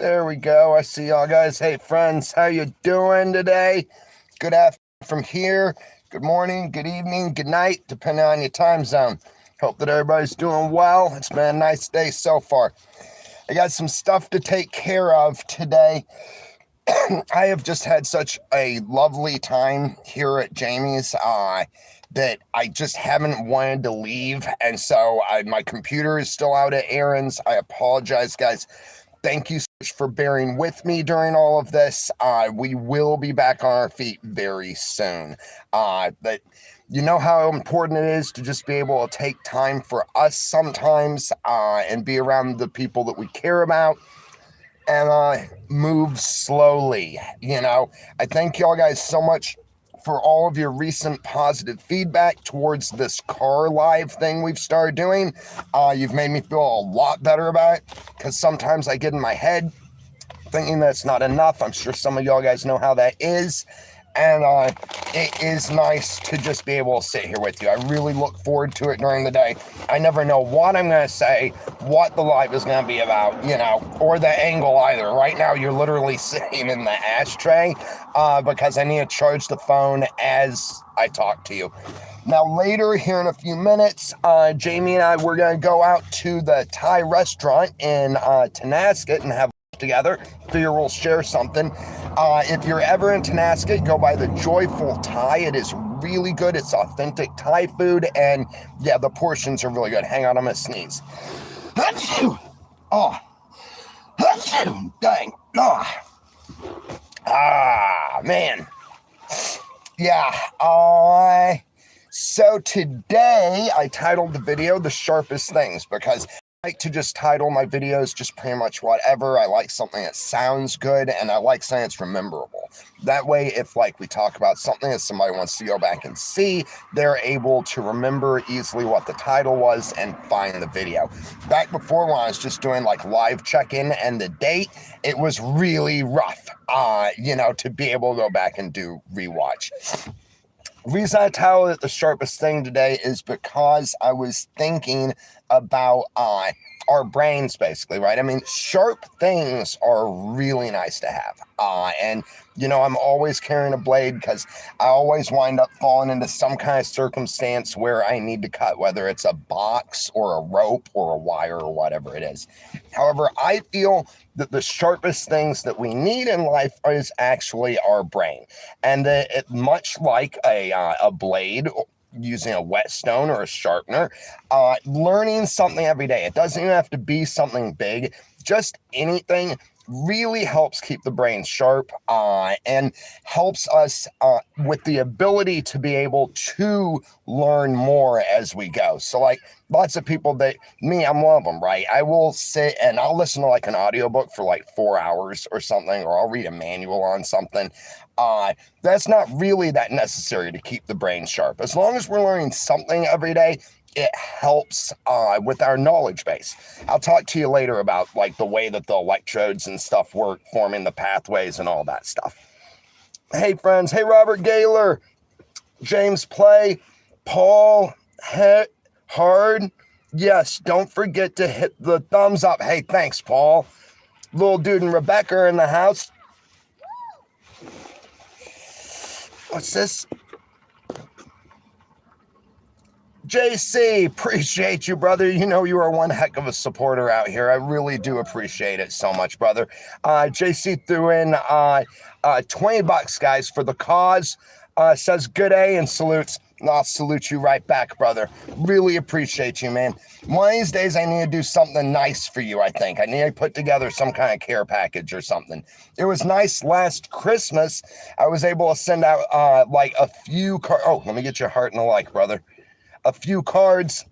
There we go. I see y'all guys. Hey friends, how you doing today? Good afternoon from here. Good morning, good evening, good night, depending on your time zone. Hope that everybody's doing well. It's been a nice day so far. I got some stuff to take care of today. I have just had such a lovely time here at Jamie's that I just haven't wanted to leave. And so my computer is still out at errands. I apologize, guys. Thank you so much for bearing with me during all of this. We will be back on our feet very soon. But you know how important it is to just be able to take time for us sometimes and be around the people that we care about and move slowly. I thank y'all guys so much for all of your recent positive feedback towards this car live thing we've started doing. You've made me feel a lot better about it, because sometimes I get in my head thinking that's not enough. I'm sure some of y'all guys know how that is. And it is nice to just be able to sit here with you. I really look forward to it during the day. I never know what I'm going to say, what the live is going to be about, or the angle either. Right now, you're literally sitting in the ashtray because I need to charge the phone as I talk to you. Now, later here in a few minutes, Jamie and I, we're going to go out to the Thai restaurant in Tonasket and have together. Figure we'll share something. If you're ever in Tonasket, go by the Joyful Thai. It is really good. It's authentic Thai food, and yeah, the portions are really good. Hang on, I'm gonna sneeze. Oh, dang. Man. Yeah. So today I titled the video "The Sharpest Things" because I like to just title my videos just pretty much whatever. I like something that sounds good, and I like something that's rememberable. That way, if we talk about something that somebody wants to go back and see, they're able to remember easily what the title was and find the video. Back before, when I was just doing live check-in and the date, it was really rough, to be able to go back and do rewatch. The reason I titled it "The Sharpest Thing" today is because I was thinking about our brains, basically, right? I mean, sharp things are really nice to have. And I'm always carrying a blade because I always wind up falling into some kind of circumstance where I need to cut, whether it's a box or a rope or a wire or whatever it is. However, I feel that the sharpest things that we need in life is actually our brain. And that much like a blade, using a whetstone or a sharpener, learning something every day. It doesn't even have to be something big. Just anything really helps keep the brain sharp and helps us with the ability to be able to learn more as we go. So lots of people I'm one of them, right? I will sit and I'll listen to an audiobook for 4 hours or something, or I'll read a manual on something. That's not really that necessary to keep the brain sharp. As long as we're learning something every day, it helps with our knowledge base. I'll talk to you later about the way that the electrodes and stuff work, forming the pathways and all that stuff. Hey friends, hey Robert Gaylor, James Play, Paul Hard. Yes, don't forget to hit the thumbs up. Hey, thanks, Paul. Little Dude and Rebecca are in the house. What's this? JC, appreciate you, brother. You are one heck of a supporter out here. I really do appreciate it so much, brother. JC threw in $20, guys, for the cause. Says good day and salutes. I'll salute you right back, brother. Really appreciate you, man. One of these days, I need to do something nice for you, I think. I need to put together some kind of care package or something. It was nice last Christmas. I was able to send out a few cards. Oh, let me get your heart and a like, brother. A few cards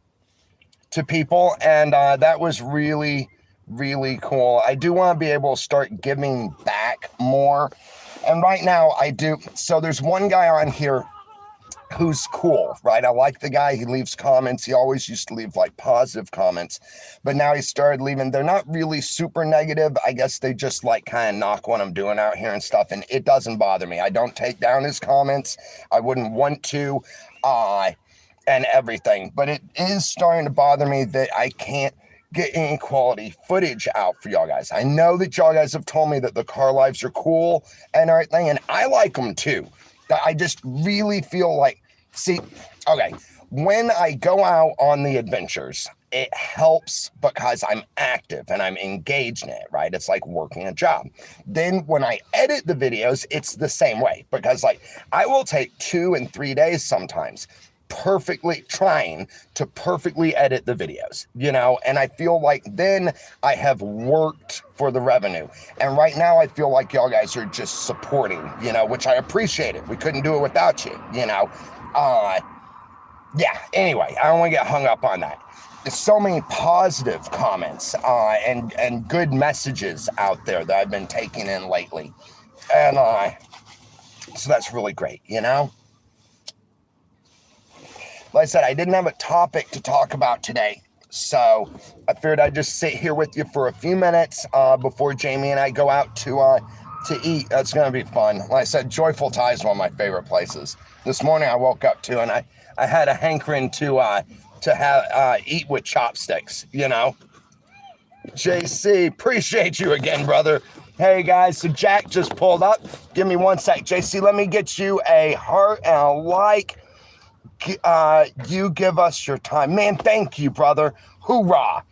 to people, and that was really, really cool. I do want to be able to start giving back more, and right now I do. So there's one guy on here who's cool, right? I like the guy. He leaves comments. He always used to leave positive comments, but now he started leaving. They're not really super negative. I guess they just kind of knock what I'm doing out here and stuff, and it doesn't bother me. I don't take down his comments. I wouldn't want to. And everything, but it is starting to bother me that I can't get any quality footage out for y'all guys. I know that y'all guys have told me that the car lives are cool and everything, and I like them too. I just really feel like, see, okay, when I go out on the adventures, it helps because I'm active and I'm engaged in it, right? It's like working a job. Then when I edit the videos, it's the same way, because like I will take 2 and 3 days sometimes trying to perfectly edit the videos, you know, and I feel like then I have worked for the revenue. And right now I feel like y'all guys are just supporting, you know, which I appreciate it. We couldn't do it without you, you know. Yeah, anyway, I don't want to get hung up on that. There's so many positive comments and good messages out there that I've been taking in lately. And so that's really great, you know? Like I said, I didn't have a topic to talk about today, so I figured I'd just sit here with you for a few minutes before Jamie and I go out to eat. That's going to be fun. Like I said, Joyful Thai is one of my favorite places. This morning I woke up to, and I had a hankering to have eat with chopsticks, you know. JC, appreciate you again, brother. Hey guys, so Jack just pulled up. Give me one sec. JC, let me get you a heart and a like. You give us your time. Man, thank you, brother. Hoorah.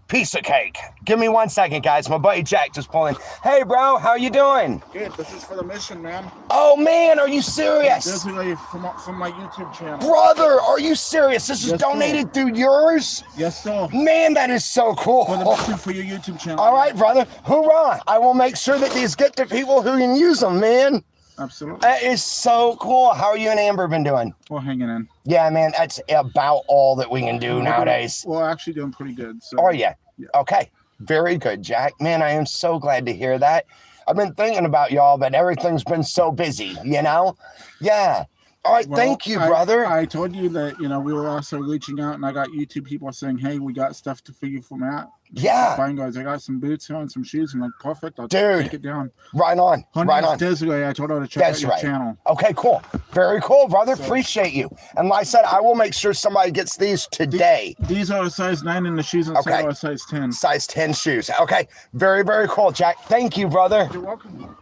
Piece of cake. Give me 1 second, guys. My buddy Jack just pulling. Hey, bro, how you doing? Good. This is for the mission, man. Oh, man, are you serious? This is from my YouTube channel. Brother, are you serious? This is donated through yours? Yes, sir. Man, that is so cool. For the mission for your YouTube channel. All right, brother. Hoorah. I will make sure that these get to people who can use them, man. Absolutely. That is so cool. How are you and Amber been doing? We're hanging in. Yeah, man, that's about all that we can do nowadays. We're actually doing pretty good. So. Are you? Yeah. Okay. Very good, Jack. Man, I am so glad to hear that. I've been thinking about y'all, but everything's been so busy, you know? Yeah. All right, well, thank you, brother. I told you that, you know, we were also reaching out, and I got YouTube people saying, hey, we got stuff to figure from Matt. Yeah. Fine, guys. I got some boots here and some shoes. I'm like, perfect. I'll take it down. Right on. Right on. Desiree, I told her to check out your channel. Okay, cool. Very cool, brother. So, appreciate you. And like I said, I will make sure somebody gets these today. These are a size 9 in the shoes, and okay. Are a size 10. Size 10 shoes. Okay. Very, very cool, Jack. Thank you, brother. You're welcome.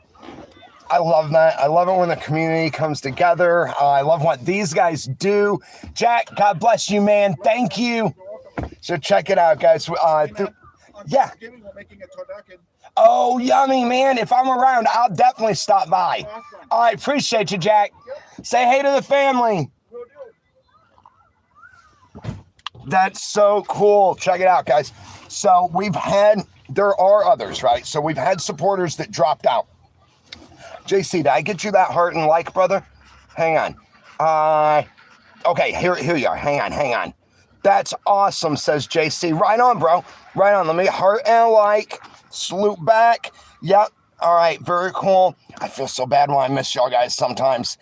I love that. I love it when the community comes together. I love what these guys do. Jack, God bless you, man. Thank you. So check it out, guys. Yeah. Oh, yummy, man. If I'm around, I'll definitely stop by. Awesome. I appreciate you, Jack. Yep. Say hey to the family. That's so cool. Check it out, guys. So there are others, right? So we've had supporters that dropped out. JC, did I get you that heart and like, brother? Hang on. Okay, here you are. Hang on. That's awesome, says JC. Right on, bro. Right on. Let me heart and like. Salute back. Yep. All right, very cool. I feel so bad when I miss y'all guys sometimes.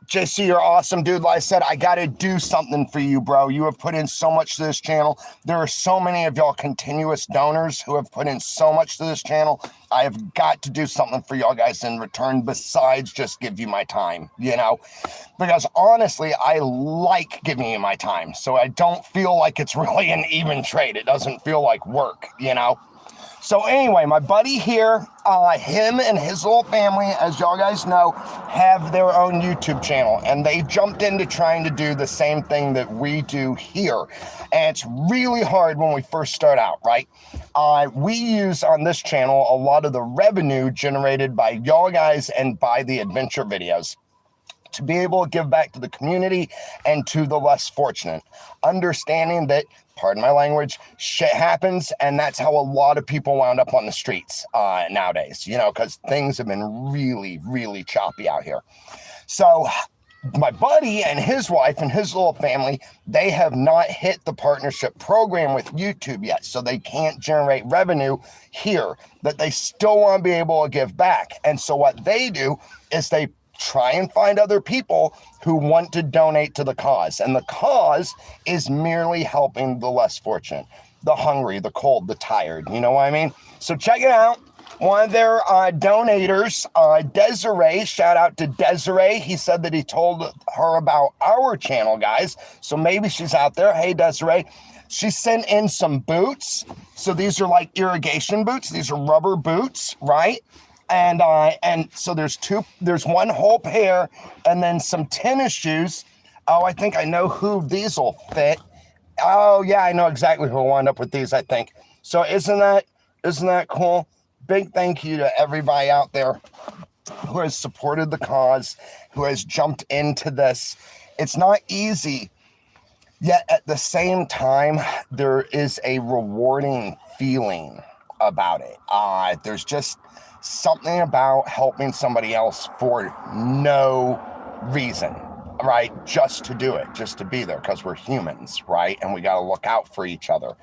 JC, you're awesome, dude. Like I said, I got to do something for you, bro. You have put in so much to this channel. There are so many of y'all continuous donors who have put in so much to this channel. I have got to do something for y'all guys in return besides just give you my time, you know? Because honestly, I like giving you my time. So I don't feel like it's really an even trade. It doesn't feel like work, you know? So anyway, my buddy here, him and his little family, as y'all guys know, have their own YouTube channel. And they jumped into trying to do the same thing that we do here. And it's really hard when we first start out, right? We use on this channel a lot of the revenue generated by y'all guys and by the adventure videos to be able to give back to the community and to the less fortunate. Understanding that, pardon my language, shit happens, and that's how a lot of people wound up on the streets nowadays, you know, because things have been really, really choppy out here. So my buddy and his wife and his little family, they have not hit the partnership program with YouTube yet, so they can't generate revenue here, but they still want to be able to give back. And so what they do is they try and find other people who want to donate to the cause. And the cause is merely helping the less fortunate, the hungry, the cold, the tired. You know what I mean? So check it out. One of their donators, Desiree, shout out to Desiree. He said that he told her about our channel, guys. So maybe she's out there. Hey, Desiree. She sent in some boots. So these are like irrigation boots. These are rubber boots, right? And so there's one whole pair, and then some tennis shoes. Oh, I think I know who these will fit. Oh yeah, I know exactly who will wind up with these, I think. So isn't that cool? Big thank you to everybody out there who has supported the cause, who has jumped into this. It's not easy, yet at the same time, there is a rewarding feeling about it. There's just something about helping somebody else for no reason, right? Just to do it, just to be there, because we're humans, right? And we got to look out for each other.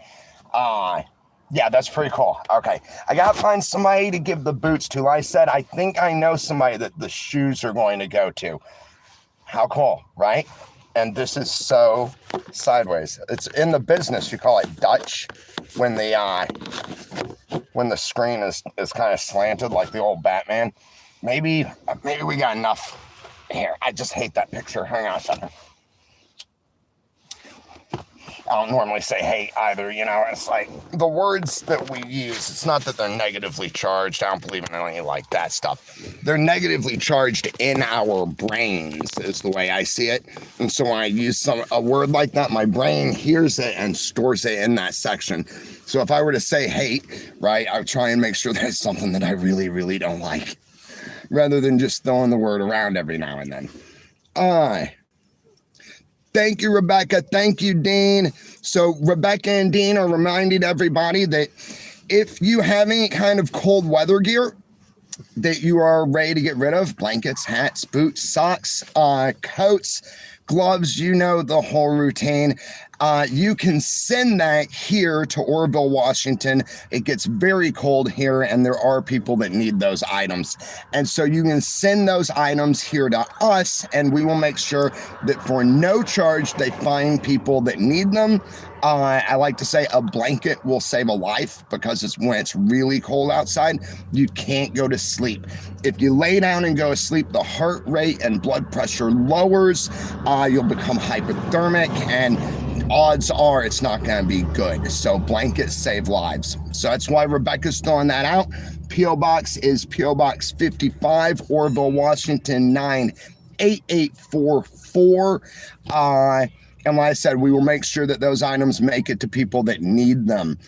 Yeah, that's pretty cool. Okay, I gotta find somebody to give the boots to. I said, I think I know somebody that the shoes are going to go to. How cool, right? And this is so sideways. It's in the business, you call it Dutch, when the screen is kind of slanted like the old Batman. Maybe we got enough here. I just hate that picture. Hang on a second. I don't normally say hate either, you know. It's like the words that we use, it's not that they're negatively charged. I don't believe in any like that stuff. They're negatively charged in our brains is the way I see it. And so when I use a word like that, my brain hears it and stores it in that section. So if I were to say hate, right, I would try and make sure that it's something that I really, really don't like, rather than just throwing the word around every now and then. Thank you, Rebecca. Thank you, Dean. So Rebecca and Dean are reminding everybody that if you have any kind of cold weather gear that you are ready to get rid of, blankets, hats, boots, socks, coats, gloves, you know the whole routine. You can send that here to Orville, Washington. It gets very cold here, and there are people that need those items. And so you can send those items here to us, and we will make sure that for no charge, they find people that need them. I like to say a blanket will save a life, because when it's really cold outside, you can't go to sleep. If you lay down and go to sleep, the heart rate and blood pressure lowers. You'll become hypothermic, and odds are it's not going to be good. So blankets save lives. So that's why Rebecca's throwing that out. P.O. Box is P.O. Box 55, Orville, Washington, 98844. And like I said, we will make sure that those items make it to people that need them.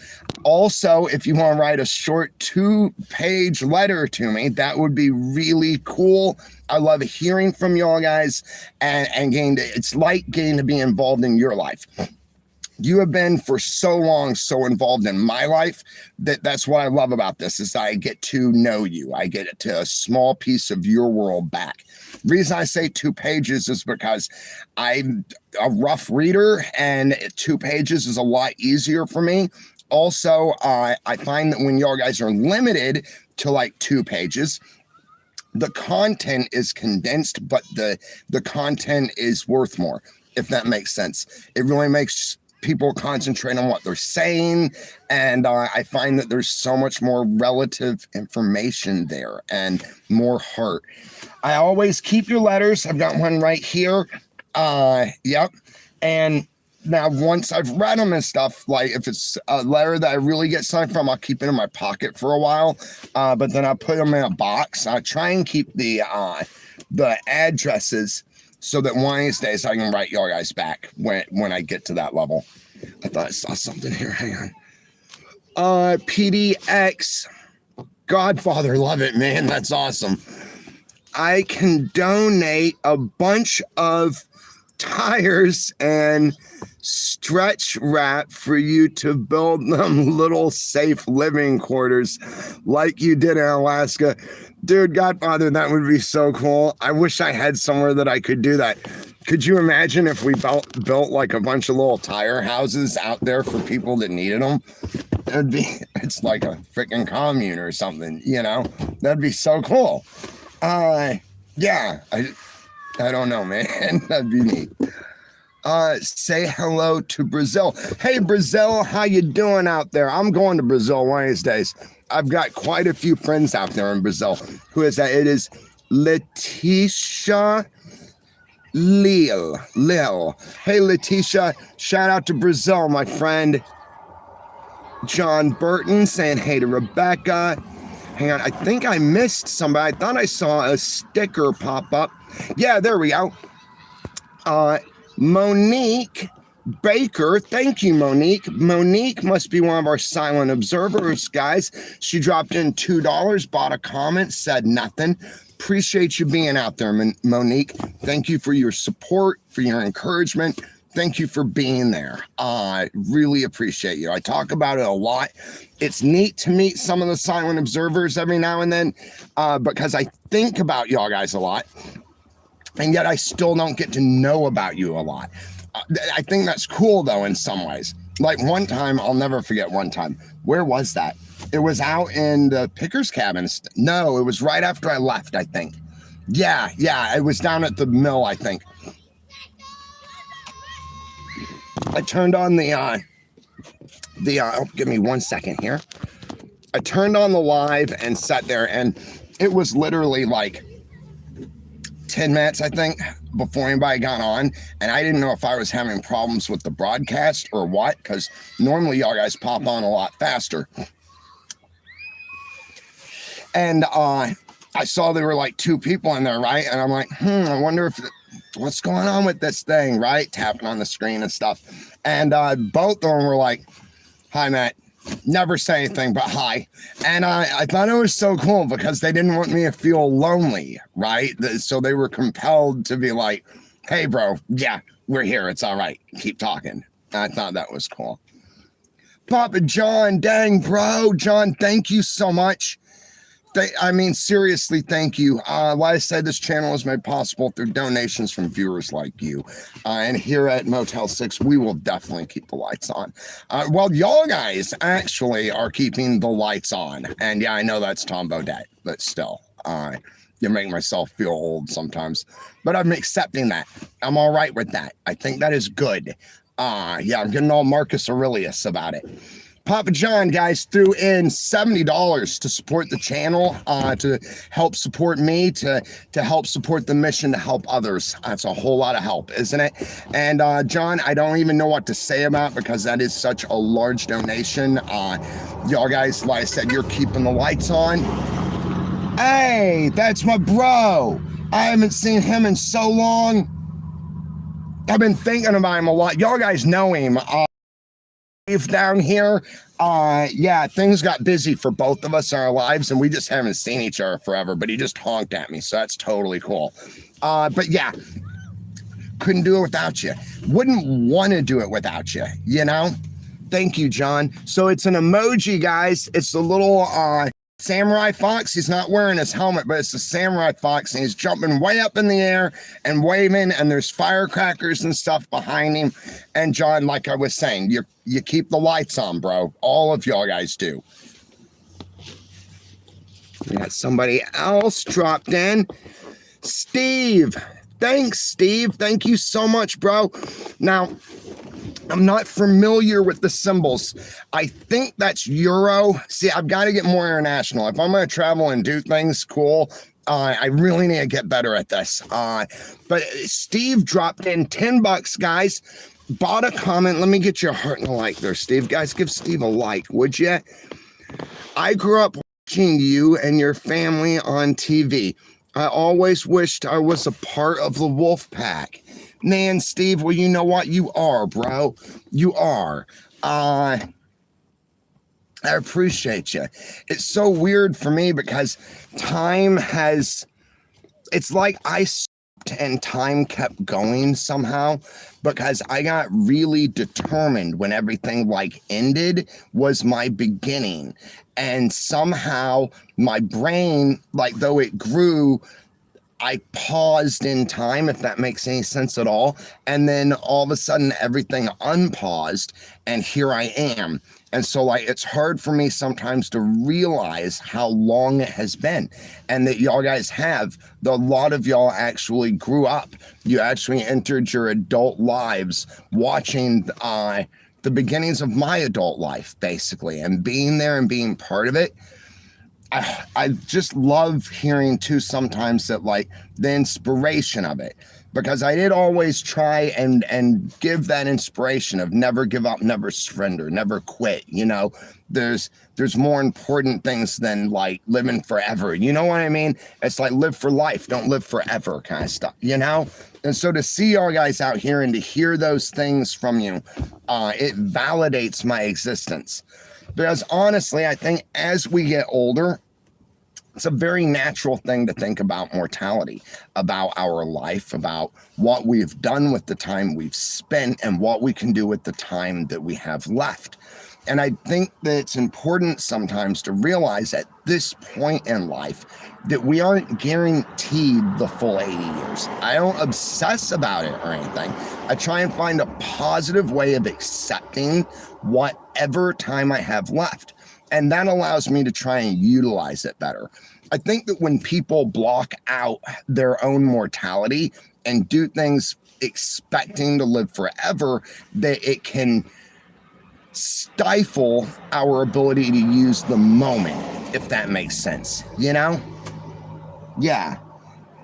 Also, if you want to write a short 2-page letter to me, that would be really cool. I love hearing from y'all guys and it's like getting to be involved in your life. You have been for so long so involved in my life that's what I love about this, is I get to know you. I get to a small piece of your world back. The reason I say 2 pages is because I'm a rough reader, and 2 pages is a lot easier for me. Also, I find that when y'all guys are limited to like 2 pages, the content is condensed, but the content is worth more, if that makes sense. It really makes people concentrate on what they're saying, and I find that there's so much more relative information there and more heart. I always keep your letters. I've got one right here. Yep. And now once I've read them and stuff, like if it's a letter that I really get something from, I'll keep it in my pocket for a while, but then I'll put them in a box. I try and keep the addresses so that one of these days I can write y'all guys back when I get to that level. I thought I saw something here. Hang on. PDX. Godfather, love it, man. That's awesome. I can donate a bunch of tires and stretch wrap for you to build them little safe living quarters like you did in Alaska. Dude, Godfather, that would be so cool. I wish I had somewhere that I could do that. Could you imagine if we built like a bunch of little tire houses out there for people that needed them? It's like a freaking commune or something, you know? That'd be so cool. Yeah, I don't know, man. That'd be neat. Say hello to Brazil. Hey, Brazil, how you doing out there? I'm going to Brazil one of these days. I've got quite a few friends out there in Brazil. Who is that? It is Leticia. Lil. Hey, Letitia. Shout out to Brazil, my friend. John Burton saying hey to Rebecca. Hang on, I think I missed somebody. I thought I saw a sticker pop up. Yeah, there we go. Monique Baker. Thank you, Monique. Monique must be one of our silent observers, guys. She dropped in $2, bought a comment, said nothing. Appreciate you being out there, Monique. Thank you for your support, for your encouragement. Thank you for being there. I really appreciate you. I talk about it a lot. It's neat to meet some of the silent observers every now and then because I think about y'all guys a lot, and yet I still don't get to know about you a lot. I think that's cool, though, in some ways. Like one time, I'll never forget one time. Where was that? It was out in the Picker's cabin. No, it was right after I left, I think. Yeah, it was down at the mill, I think. I turned on give me 1 second here. I turned on the live and sat there, and it was literally like 10 minutes, I think, before anybody got on, and I didn't know if I was having problems with the broadcast or what, because normally y'all guys pop on a lot faster. And I saw there were like 2 people in there, right? And I'm like, I wonder if what's going on with this thing, right? Tapping on the screen and stuff. And both of them were like, hi, Matt. Never say anything, but hi. And I thought it was so cool because they didn't want me to feel lonely, right? So they were compelled to be like, hey, bro, yeah, we're here. It's all right. Keep talking. I thought that was cool. Papa John, dang, bro. John, thank you so much. I mean, seriously, thank you. Like I said, this channel is made possible through donations from viewers like you. And here at Motel 6, we will definitely keep the lights on. Well, y'all guys actually are keeping the lights on. And yeah, I know that's Tom Bodette, but still, you make myself feel old sometimes. But I'm accepting that. I'm all right with that. I think that is good. Yeah, I'm getting all Marcus Aurelius about it. Papa John, guys, threw in $70 to support the channel, to help support me, to help support the mission, to help others. That's a whole lot of help, isn't it? And John, I don't even know what to say about because that is such a large donation. Y'all guys, like I said, you're keeping the lights on. Hey, that's my bro. I haven't seen him in so long. I've been thinking about him a lot. Y'all guys know him. Down here, yeah, things got busy for both of us in our lives, and we just haven't seen each other forever, but he just honked at me, so that's totally cool. But yeah, couldn't do it without you. Wouldn't want to do it without you, you know? Thank you, John. So it's an emoji, guys. It's a little samurai fox. He's not wearing his helmet, but it's a samurai fox, and he's jumping way up in the air and waving, and there's firecrackers and stuff behind him. And John, like I was saying, you keep the lights on, bro. All of y'all guys do. We got somebody else dropped in. Steve. Thanks, Steve. Thank you so much, bro. Now, I'm not familiar with the symbols. I think that's Euro. See, I've got to get more international. If I'm going to travel and do things cool, I really need to get better at this. But Steve dropped in $10, guys. Bought a comment. Let me get your heart and a like there, Steve. Guys, give Steve a like, would you? I grew up watching you and your family on TV. I always wished I was a part of the wolf pack. Man, Steve, well, you know what? You are, bro. You are. I appreciate you. It's so weird for me because time has... It's like I stopped and time kept going somehow because I got really determined when everything like ended was my beginning. And somehow my brain, like though it grew, I paused in time, if that makes any sense at all. And then all of a sudden everything unpaused and here I am. And so like, it's hard for me sometimes to realize how long it has been and that y'all guys have. A lot of y'all actually grew up. You actually entered your adult lives watching the beginnings of my adult life, basically, and being there and being part of it. I just love hearing too sometimes that like the inspiration of it, because I did always try and give that inspiration of never give up, never surrender, never quit. You know, there's more important things than like living forever. You know what I mean? It's like live for life, don't live forever kind of stuff, you know? And so to see y'all guys out here and to hear those things from you, it validates my existence. Because honestly, I think as we get older, it's a very natural thing to think about mortality, about our life, about what we've done with the time we've spent and what we can do with the time that we have left. And I think that it's important sometimes to realize at this point in life that we aren't guaranteed the full 80 years. I don't obsess about it or anything. I try and find a positive way of accepting whatever time I have left. And that allows me to try and utilize it better. I think that when people block out their own mortality and do things expecting to live forever, that it can stifle our ability to use the moment, if that makes sense, you know? Yeah.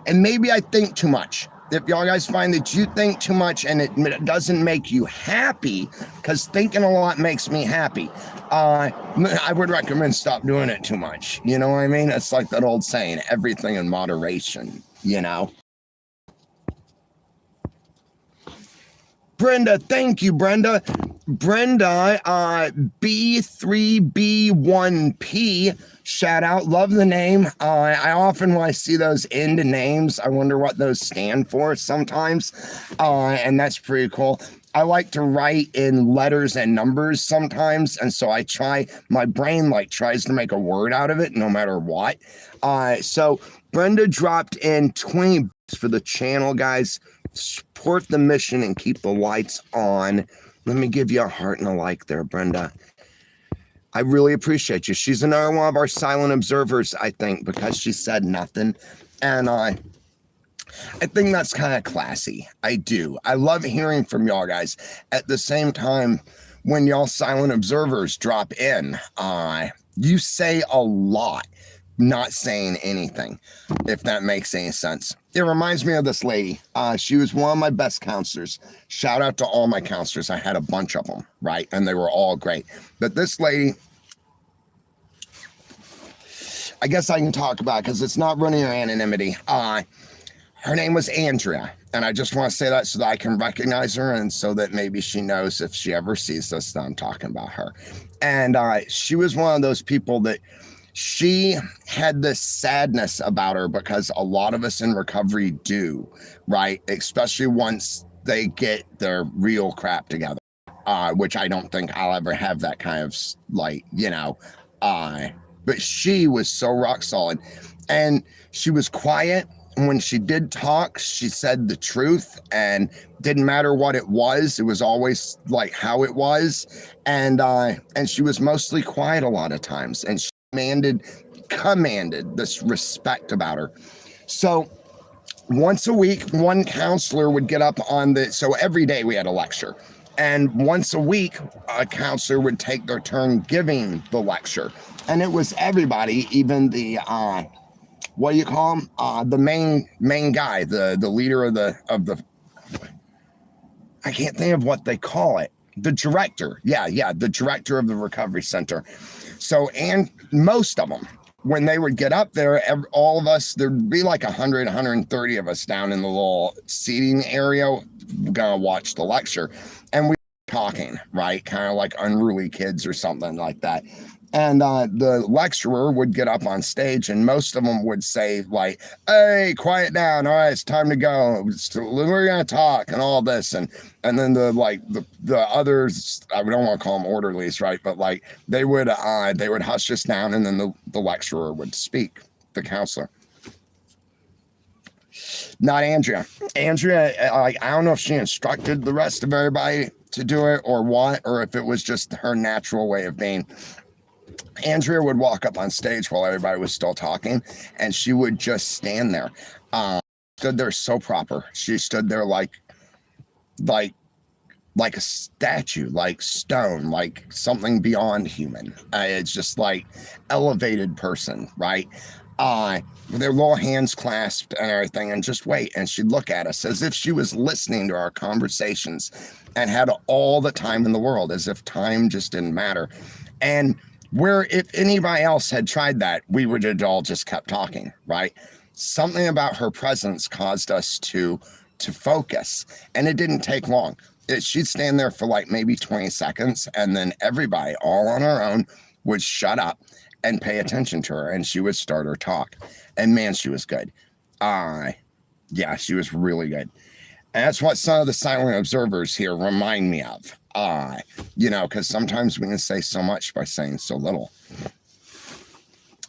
And maybe I think too much. If y'all guys find that you think too much and it doesn't make you happy, because thinking a lot makes me happy, I would recommend stop doing it too much. You know what I mean? It's like that old saying, everything in moderation, you know? Brenda, thank you, Brenda. Brenda, B3B1P, shout out, love the name. I often, when I see those end names, I wonder what those stand for sometimes, and that's pretty cool. I like to write in letters and numbers sometimes, and so I try, my brain like tries to make a word out of it no matter what. So Brenda dropped in 20 for the channel, guys. Support the mission and keep the lights on. Let me give you a heart and a like there, Brenda. I really appreciate you. She's another one of our silent observers, I think, because she said nothing. And I think that's kind of classy. I do. I love hearing from y'all guys. At the same time, when y'all silent observers drop in, you say a lot, not saying anything, if that makes any sense. It reminds me of this lady. She was one of my best counselors. Shout out to all my counselors. I had a bunch of them, right? And they were all great. But this lady, I guess I can talk about it because it's not running her anonymity. Her name was Andrea. And I just want to say that so that I can recognize her and so that maybe she knows if she ever sees this that I'm talking about her. And she was one of those people that she had this sadness about her because a lot of us in recovery do, right? Especially once they get their real crap together, which I don't think I'll ever have that kind of, like, you know, but she was so rock solid and she was quiet. When she did talk, she said the truth and didn't matter what it was always like how it was. And she was mostly quiet a lot of times. And she commanded this respect about her. So once a week, one counselor would get up on so every day we had a lecture. And once a week, a counselor would take their turn giving the lecture. And it was everybody, even the, what do you call him? The main guy, the leader of the, I can't think of what they call it. The director. Yeah, the director of the recovery center. So, and most of them, when they would get up there, all of us, there'd be like 100, 130 of us down in the little seating area, gonna watch the lecture. And we were talking, right? Kind of like unruly kids or something like that. And the lecturer would get up on stage and most of them would say like, hey, quiet down. All right, it's time to go. We're going to talk and all this. And then the others, I don't want to call them orderlies, right? But like they would hush us down and then the lecturer would speak, the counselor. Not Andrea. Andrea, I don't know if she instructed the rest of everybody to do it or what, or if it was just her natural way of being. Andrea would walk up on stage while everybody was still talking, and she would just stand there. Stood there so proper. She stood there like a statue, like stone, like something beyond human. It's just like elevated person, right? with their little hands clasped and everything, and just wait. And she'd look at us as if she was listening to our conversations and had all the time in the world, as if time just didn't matter. And where if anybody else had tried that, we would have all just kept talking, right? Something about her presence caused us to focus, and it didn't take long. She'd stand there for like maybe 20 seconds, and then everybody all on our own would shut up and pay attention to her, and she would start her talk. And man, she was good. Yeah, she was really good. And that's what some of the silent observers here remind me of. Because sometimes we can say so much by saying so little.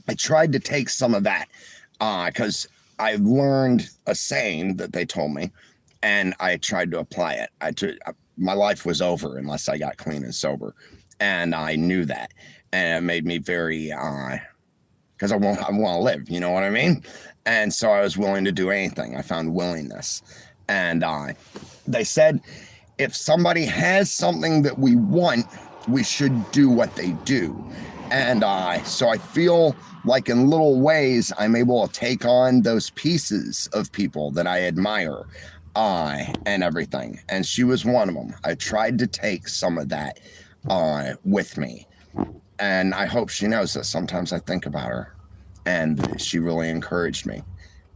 I tried to take some of that because I learned a saying that they told me, and I tried to apply it. My life was over unless I got clean and sober, and I knew that, and it made me very because I want to live, you know what I mean? And so I was willing to do anything. I found willingness, and they said, if somebody has something that we want, we should do what they do. And so I feel like in little ways, I'm able to take on those pieces of people that I admire and everything. And she was one of them. I tried to take some of that with me. And I hope she knows that sometimes I think about her. And she really encouraged me.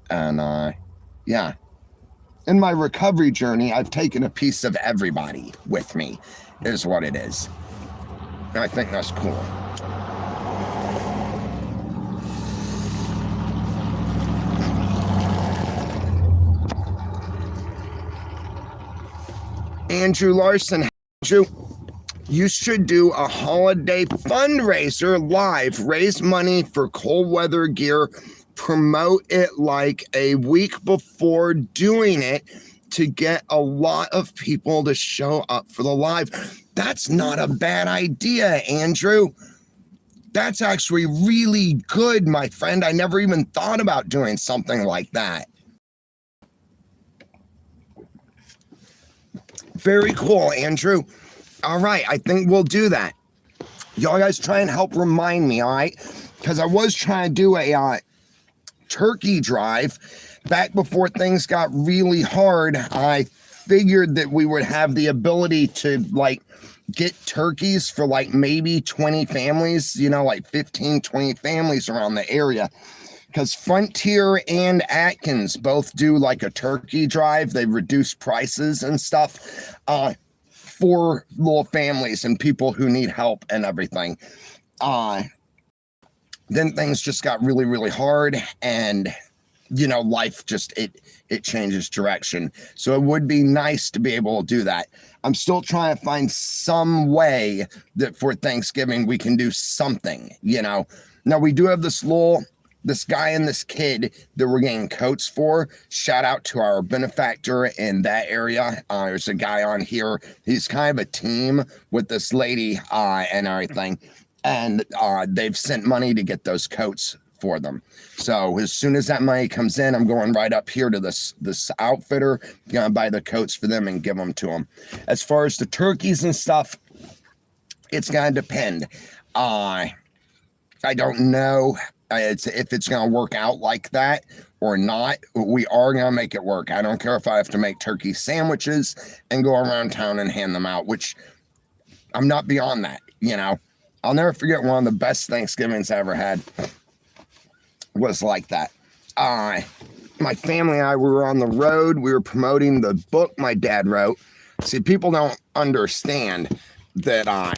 And yeah. In my recovery journey, I've taken a piece of everybody with me, is what it is. And I think that's cool. Andrew Larson, Andrew, you should do a holiday fundraiser live. Raise money for cold weather gear. Promote it like a week before doing it to get a lot of people to show up for the live. That's not a bad idea, Andrew. That's actually really good, my friend. I never even thought about doing something like that. Very cool, Andrew. All right, I think we'll do that. Y'all guys try and help remind me, all right? Because I was trying to do a turkey drive back before things got really hard. I figured that we would have the ability to like get turkeys for like maybe 20 families, like 15, 20 families around the area. Because Frontier and Atkins both do like a turkey drive. They reduce prices and stuff for little families and people who need help and everything. Then things just got really, really hard, and life just it changes direction. So it would be nice to be able to do that. I'm still trying to find some way that for Thanksgiving we can do something. Now we do have this guy and this kid that we're getting coats for. Shout out to our benefactor in that area. There's a guy on here. He's kind of a team with this lady and everything. And they've sent money to get those coats for them. So as soon as that money comes in, I'm going right up here to this outfitter, gonna buy the coats for them and give them to them. As far as the turkeys and stuff, it's gonna depend. I don't know if it's gonna work out like that or not. We are gonna make it work. I don't care if I have to make turkey sandwiches and go around town and hand them out, which I'm not beyond that, I'll never forget one of the best Thanksgivings I ever had was like that. My family and I were on the road. We were promoting the book my dad wrote. See, people don't understand that I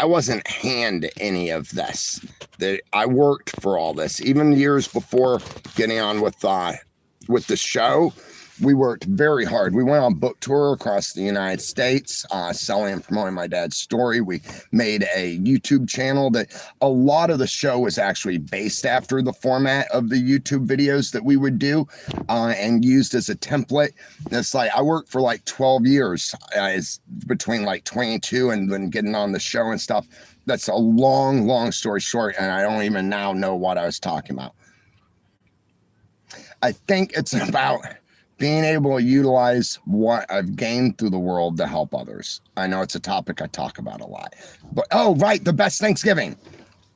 wasn't handed any of this. That I worked for all this. Even years before getting on with the show, we worked very hard. We went on book tour across the United States, selling and promoting my dad's story. We made a YouTube channel that a lot of the show was actually based after the format of the YouTube videos that we would do and used as a template. It's like I worked for like 12 years between like 22 and then getting on the show and stuff. That's a long, long story short, and I don't even now know what I was talking about. I think it's about being able to utilize what I've gained through the world to help others. I know it's a topic I talk about a lot. But, oh, right, the best Thanksgiving.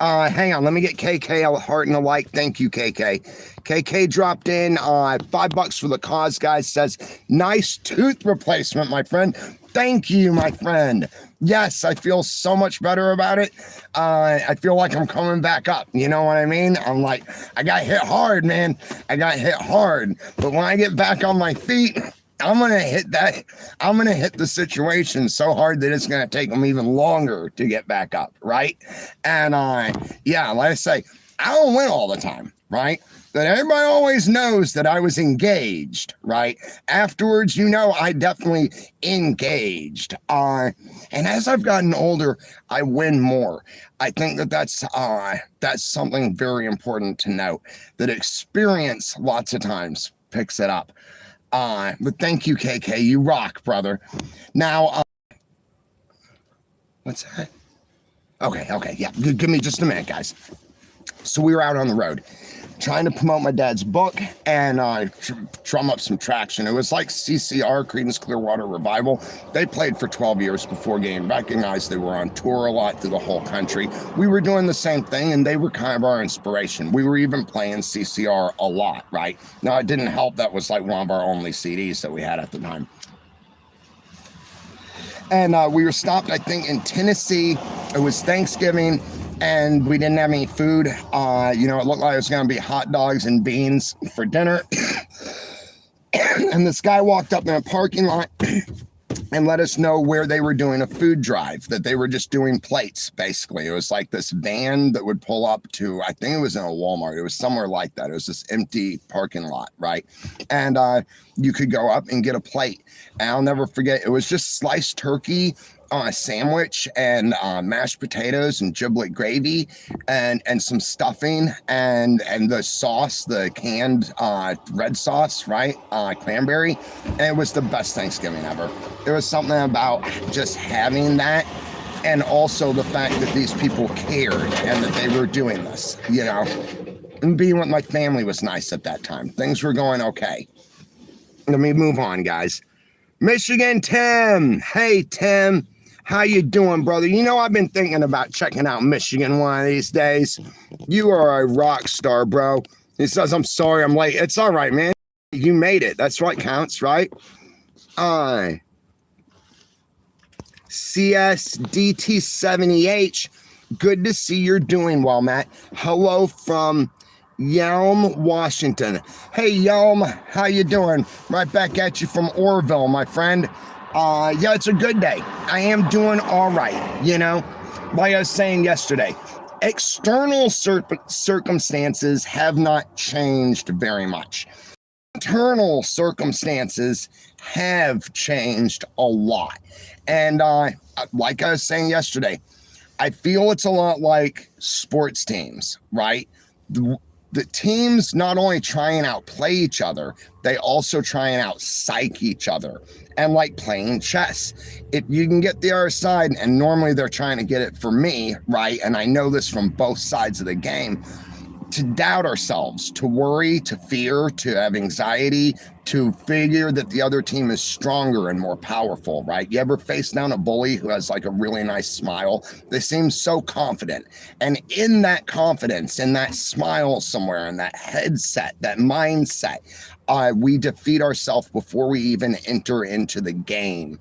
Hang on, let me get KK a heart and a like. Thank you, KK. KK dropped in $5 for the cause, guys. Says, nice tooth replacement, my friend. Thank you, my friend. Yes, I feel so much better about it. I feel like I'm coming back up. You know what I mean? I'm like, I got hit hard, man. I got hit hard. But when I get back on my feet, I'm going to hit that. I'm going to hit the situation so hard that it's going to take them even longer to get back up, right? And yeah, like I say, I don't win all the time, right? But everybody always knows that I was engaged, right? Afterwards, you know, I definitely engaged. And as I've gotten older, I win more. I think that that's something very important to note, that experience lots of times picks it up. But thank you, KK. You rock, brother. Now, what's that? Okay, yeah. Give me just a minute, guys. So we were out on the road trying to promote my dad's book and drum up some traction. It was like CCR, Creedence Clearwater Revival. They played for 12 years before getting recognized. They were on tour a lot through the whole country. We were doing the same thing, and they were kind of our inspiration. We were even playing CCR a lot, right? Now, it didn't help. That was like one of our only CDs that we had at the time. And we were stopped, I think, in Tennessee. It was Thanksgiving, and we didn't have any food. You know, it looked like it was going to be hot dogs and beans for dinner. And this guy walked up in a parking lot and let us know where they were doing a food drive, that they were just doing plates, basically. It was like this van that would pull up to, I think it was in a Walmart. It was somewhere like that. It was this empty parking lot, right? And you could go up and get a plate. And I'll never forget, it was just sliced turkey on a sandwich and mashed potatoes and giblet gravy and some stuffing and the sauce, the canned red sauce, right? Cranberry. And it was the best Thanksgiving ever. There was something about just having that, and also the fact that these people cared and that they were doing this, you know. And being with my family was nice at that time. Things were going okay. Let me move on, guys. Michigan Tim. Hey, Tim. How you doing, brother? You know, I've been thinking about checking out Michigan one of these days. You are a rock star, bro. He says, I'm sorry I'm late. It's all right, man. You made it. That's what counts, right? CSDT70H. Good to see you're doing well, Matt. Hello from Yelm, Washington. Hey, Yelm. How you doing? Right back at you from Orville, my friend. Yeah, it's a good day. I am doing all right, you know, like I was saying yesterday, external circumstances have not changed very much. Internal circumstances have changed a lot. And like I was saying yesterday, I feel it's a lot like sports teams, right? The teams not only try and outplay each other, they also try and out-psych each other. And like playing chess, if you can get the other side, and normally they're trying to get it for me, right? And I know this from both sides of the game, to doubt ourselves, to worry, to fear, to have anxiety, to figure that the other team is stronger and more powerful, right? You ever face down a bully who has like a really nice smile? They seem so confident. And in that confidence, in that smile somewhere, in that headset, that mindset, we defeat ourselves before we even enter into the game.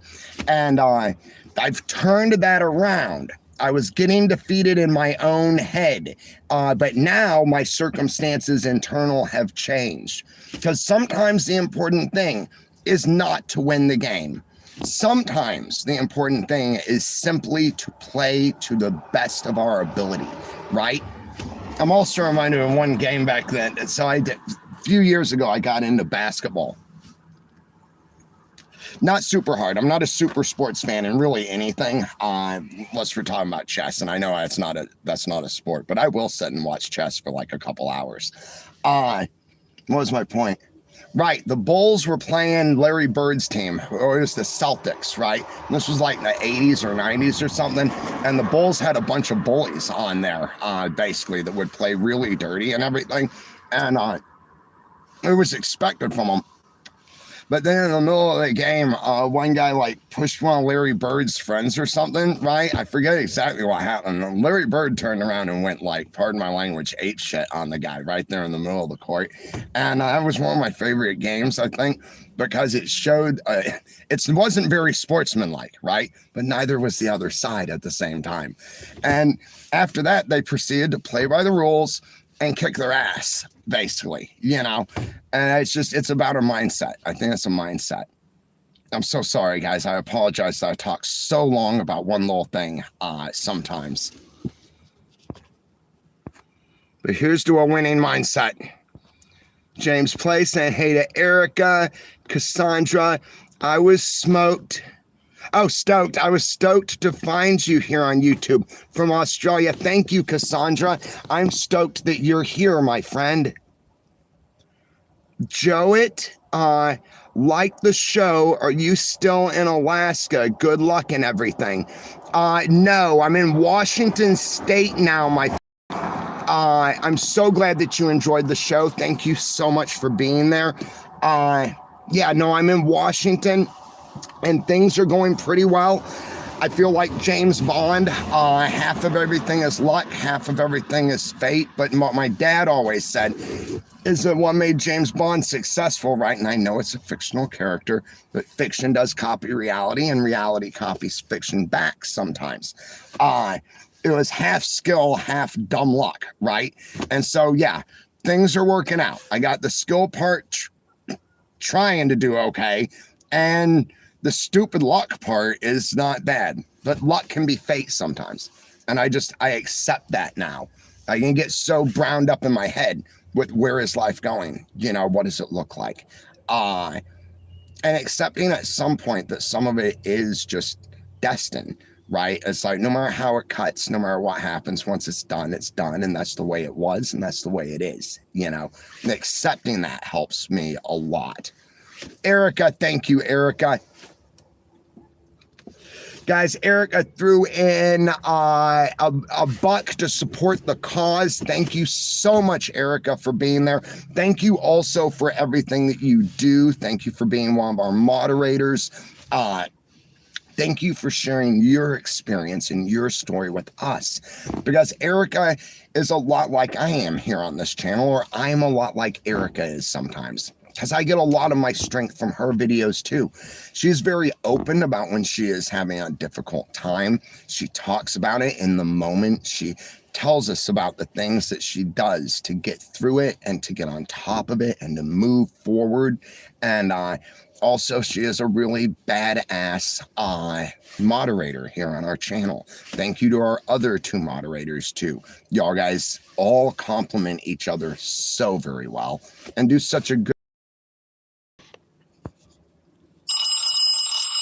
And I've turned that around. I was getting defeated in my own head, but now my circumstances internal have changed, because sometimes the important thing is not to win the game. Sometimes the important thing is simply to play to the best of our ability, right? I'm also reminded of one game back then. So a few years ago, I got into basketball. Not super hard. I'm not a super sports fan in really anything, unless we're talking about chess. And I know that's not a sport, but I will sit and watch chess for like a couple hours. What was my point? Right, the Bulls were playing Larry Bird's team, or it was the Celtics, right? And this was like the 80s or 90s or something, and the Bulls had a bunch of bullies on there, basically, that would play really dirty and everything, and it was expected from them. But then in the middle of the game, one guy like pushed one of Larry Bird's friends or something, right? I forget exactly what happened. Larry Bird turned around and went like, pardon my language, ape shit on the guy right there in the middle of the court. And that was one of my favorite games, I think, because it showed, it wasn't very sportsmanlike, right? But neither was the other side at the same time. And after that, they proceeded to play by the rules and kick their ass, basically, you know? And it's about a mindset. I think it's a mindset. I'm so sorry, guys. I apologize that I talk so long about one little thing sometimes. But here's to a winning mindset. James Play saying, hey to Erica, Cassandra. I was stoked. I was stoked to find you here on YouTube from Australia. Thank you, Cassandra. I'm stoked that you're here, my friend. Joet, like the show. Are you still in Alaska? Good luck and everything. No, I'm in Washington State now, my friend. I'm so glad that you enjoyed the show. Thank you so much for being there. Yeah, no, I'm in Washington. And things are going pretty well. I feel like James Bond, half of everything is luck, half of everything is fate. But what my dad always said is that what made James Bond successful, right? And I know it's a fictional character, but fiction does copy reality and reality copies fiction back sometimes. It was half skill, half dumb luck, right? And so, yeah, things are working out. I got the skill part trying to do okay. And the stupid luck part is not bad, but luck can be fate sometimes. And I accept that now. I can get so browned up in my head with where is life going? You know, what does it look like? And accepting at some point that some of it is just destined, right? It's like, no matter how it cuts, no matter what happens, once it's done. And that's the way it was. And that's the way it is, you know, and accepting that helps me a lot. Erica, thank you, Erica. Guys, Erica threw in a buck to support the cause. Thank you so much, Erica, for being there. Thank you also for everything that you do. Thank you for being one of our moderators. Thank you for sharing your experience and your story with us. Because Erica is a lot like I am here on this channel, or I am a lot like Erica is sometimes. Because I get a lot of my strength from her videos too. She's very open about when she is having a difficult time. She talks about it in the moment. She tells us about the things that she does to get through it and to get on top of it and to move forward. And also, she is a really badass moderator here on our channel. Thank you to our other two moderators too. Y'all guys all compliment each other so very well and do such a good.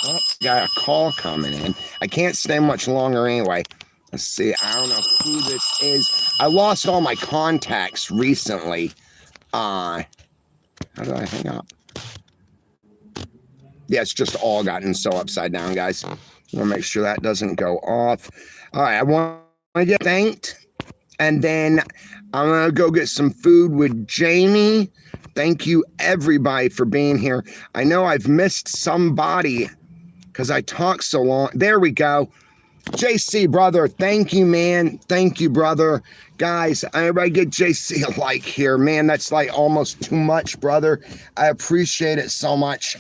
Oh, got a call coming in. I can't stay much longer anyway. Let's see. I don't know who this is. I lost all my contacts recently. How do I hang up? Yeah, it's just all gotten so upside down, guys. I want to make sure that doesn't go off. All right, I want to get thanked. And then I'm going to go get some food with Jamie. Thank you, everybody, for being here. I know I've missed somebody because I talk so long. There we go. JC, brother, thank you, man. Thank you, brother. Guys, I get JC a like here. Man, that's like almost too much, brother. I appreciate it so much.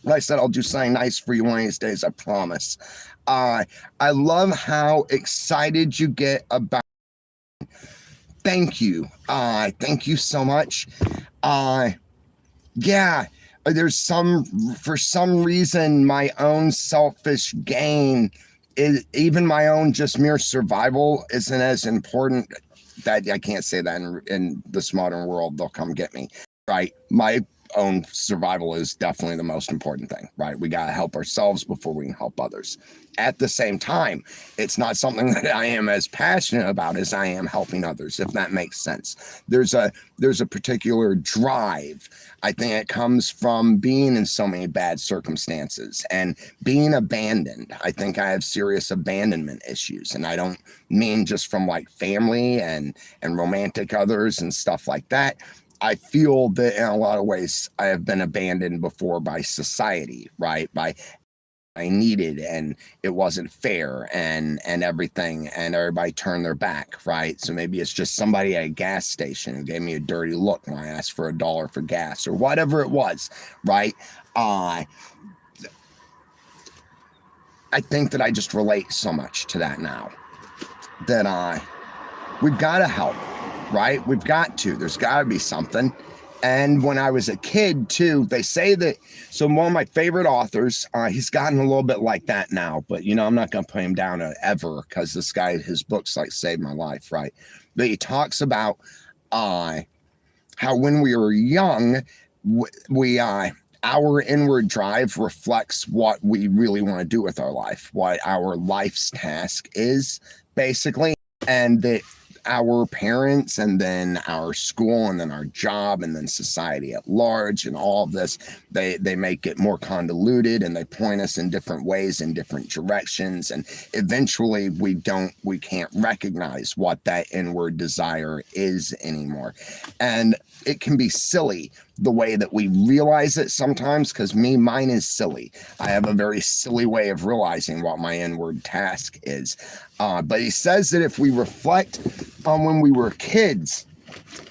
Like I said, I'll do something nice for you one of these days, I promise. I love how excited you get about. Thank you. Thank you so much. Yeah. For some reason, my own selfish gain is, even my own just mere survival isn't as important. That I can't say that in this modern world, they'll come get me, right? My own survival is definitely the most important thing, right? We got to help ourselves before we can help others. At the same time, it's not something that I am as passionate about as I am helping others, if that makes sense. There's a particular drive. I think it comes from being in so many bad circumstances and being abandoned. I think I have serious abandonment issues, and I don't mean just from like family and romantic others and stuff like that. I feel that in a lot of ways I have been abandoned before by society, right? By I needed, and it wasn't fair, and everything, and everybody turned their back, right? So maybe it's just somebody at a gas station who gave me a dirty look when I asked for $1 for gas or whatever it was, right? I think that I just relate so much to that now that we've got to help, right? We've got to. There's got to be something. And when I was a kid, too, they say that, so one of my favorite authors, he's gotten a little bit like that now, but, you know, I'm not going to put him down ever because this guy, his books, like, saved my life, right? But he talks about how when we were young, our inward drive reflects what we really want to do with our life, what our life's task is, basically, and that our parents and then our school and then our job and then society at large and all of this, they make it more convoluted and they point us in different ways in different directions, and eventually we can't recognize what that inward desire is anymore. And it can be silly the way that we realize it sometimes, because mine is silly. I have a very silly way of realizing what my inward task is. But he says that if we reflect on when we were kids,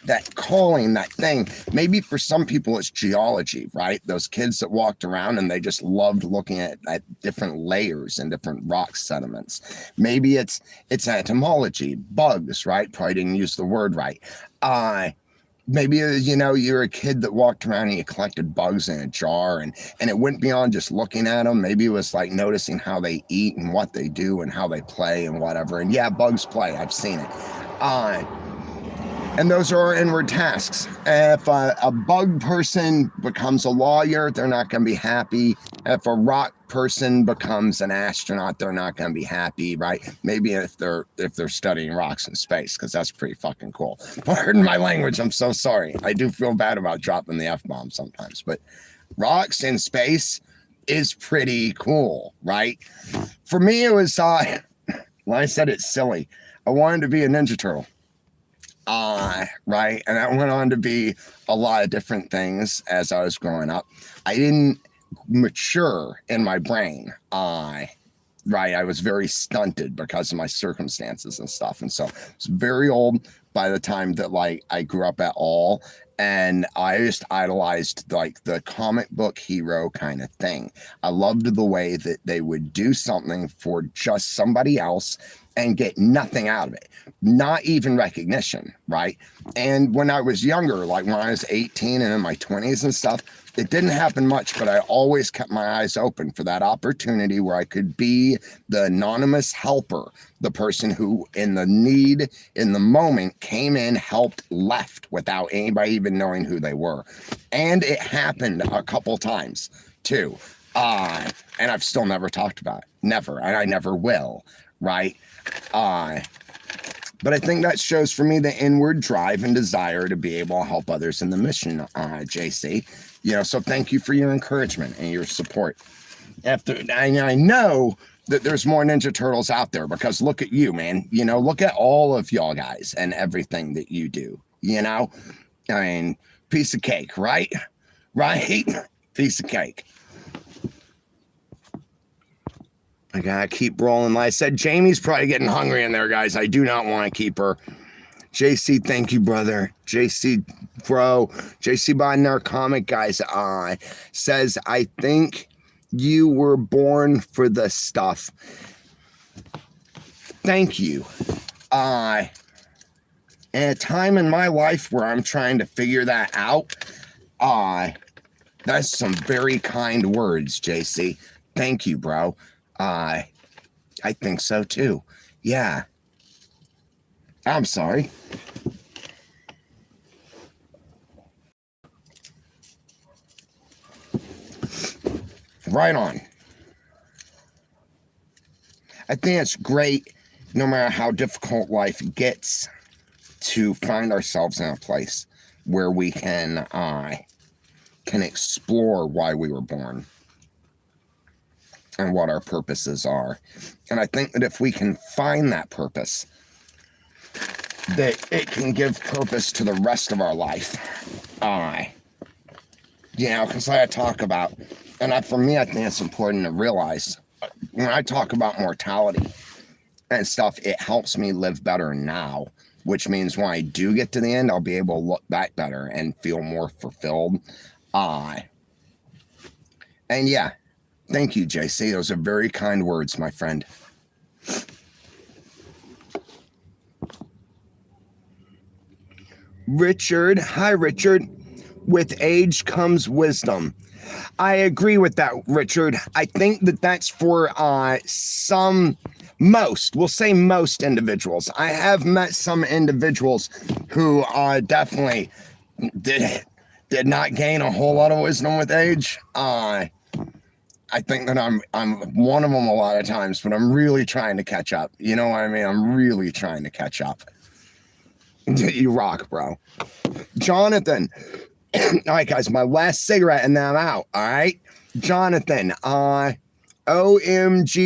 that calling, that thing, maybe for some people it's geology, right? Those kids that walked around and they just loved looking at different layers and different rock sediments. Maybe it's entomology, bugs, right? Probably didn't use the word right. Maybe, you know, you're a kid that walked around and you collected bugs in a jar, and it went beyond just looking at them. Maybe it was like noticing how they eat and what they do and how they play and whatever. And yeah, bugs play. I've seen it. And those are our inward tasks. If a bug person becomes a lawyer, they're not going to be happy. If a rock person becomes an astronaut, they're not going to be happy, right? Maybe if they're studying rocks in space, because that's pretty fucking cool. Pardon my language. I'm so sorry. I do feel bad about dropping the F-bomb sometimes, but rocks in space is pretty cool, right? For me, it was, when I said it's silly, I wanted to be a Ninja Turtle. Right. And that went on to be a lot of different things as I was growing up. I didn't mature in my brain. Right. I was very stunted because of my circumstances and stuff. And so I was very old by the time that like I grew up at all. And I just idolized like the comic book hero kind of thing. I loved the way that they would do something for just somebody else and get nothing out of it, not even recognition, right? And when I was younger, like when I was 18 and in my 20s and stuff, it didn't happen much, but I always kept my eyes open for that opportunity where I could be the anonymous helper, the person who in the need, in the moment, came in, helped, left without anybody even knowing who they were. And it happened a couple times too. And I've still never talked about it, never, and I never will, right? But I think that shows for me the inward drive and desire to be able to help others in the mission, JC. You know, so thank you for your encouragement and your support. I know that there's more Ninja Turtles out there because look at you, man. You know, look at all of y'all guys and everything that you do. You know, I mean, piece of cake, right? Right? Piece of cake. I gotta keep rolling. Like I said, Jamie's probably getting hungry in there, guys. I do not want to keep her. JC, thank you, brother. JC, bro. JC buying our comic, guys. Says, I think you were born for this stuff. Thank you. At a time in my life where I'm trying to figure that out, that's some very kind words, JC. Thank you, bro. I think so too. Yeah. I'm sorry. Right on. I think it's great, no matter how difficult life gets, to find ourselves in a place where we can explore why we were born and what our purposes are. And I think that if we can find that purpose, that it can give purpose to the rest of our life. You know, because I talk about, and for me, I think it's important to realize when I talk about mortality and stuff, it helps me live better now, which means when I do get to the end, I'll be able to look back better and feel more fulfilled. And yeah, thank you, JC. Those are very kind words, my friend. Richard, hi, Richard. With age comes wisdom. I agree with that, Richard. I think that that's for we'll say most individuals. I have met some individuals who definitely did not gain a whole lot of wisdom with age. I think that I'm one of them a lot of times, but I'm really trying to catch up. You know what I mean? I'm really trying to catch up. You rock, bro. Jonathan. All right, guys, my last cigarette and then I'm out. All right, Jonathan. OMGGGGG.